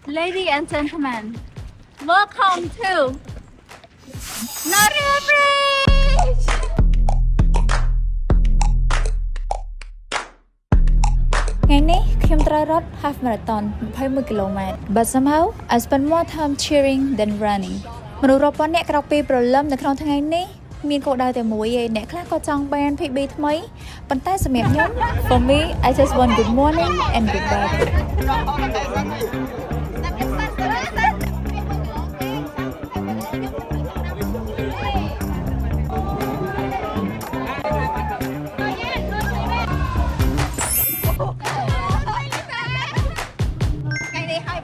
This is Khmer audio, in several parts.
Ladies and gentlemen, welcome to Naria Bridge. ថ្ងៃនេះខ្ញុំត្រូវរត់ half marathon 21 km but somehow I spend more time cheering than running មនុស្សរាប់ពាន់នាក់ក្រោកពីព្រលឹមនៅក្នុងថ្ងៃនេះមានគោលដៅតែមួយឯងអ្នកខ្លះក៏ចង់បាន PB ថ្មីប៉ុន្តែសម្រាប់ខ្ញុំ for me I just want good morning and good bye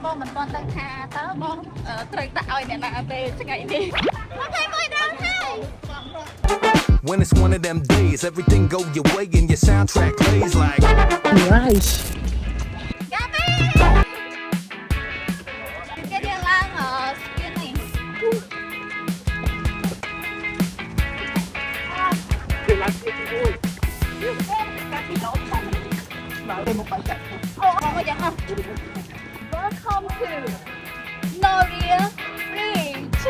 បងមិនទាន់ដឹងថាតើបងត្រូវដាក់ឲ្យអ្នកណាទេថ្ងៃនេះ When it's one of them days, everything go your way and your soundtrack plays like Nice. Gabi! Cái đi lang ở kia này. Welcome to Naria Bridge.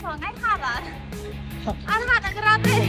Hoàng Anh Hạt à? Anh Hạt là gratis.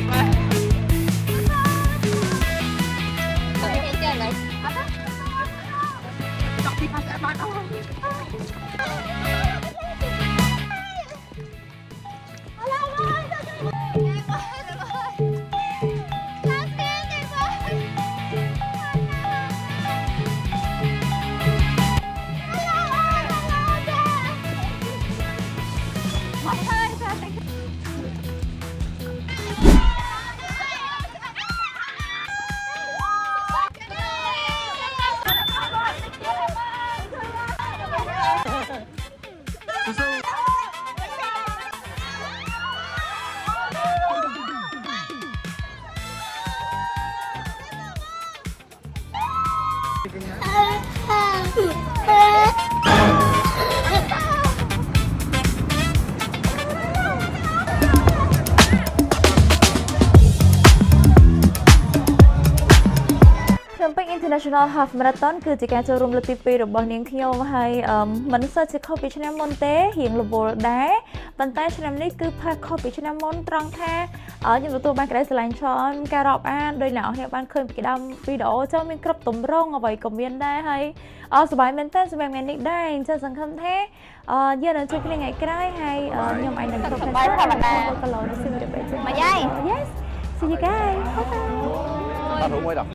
International Half Marathon គឺជាការចូលរួមលើកទី2របស់នាងខ្ញុំហើយមិនសូវជាខុសពីឆ្នាំមុនទេរៀងរវល់ដែរប៉ុន្តែឆ្នាំនេះគឺផាសខុសពីឆ្នាំមុនត្រង់ថាខ្ញុំទទួលបានក្តីស្រឡាញ់ច្រើនការរាប់អានដោយអ្នកនរគ្នាបានឃើញពីដើមវីដេអូចូលមានគ្រប់ទម្រង់អ្វីក៏មានដែរហើយសប្បាយមែនតើសម្រាប់ថ្ងៃនេះដែរអញ្ចឹងសង្ឃឹមថាយើងនឹងជួបគ្នាថ្ងៃក្រោយហើយខ្ញុំអាចនឹងគ្រប់គ្នាសប្បាយធម្មតាគីឡូនេះសិនទៅមកយាយ Yes see you guys bye bye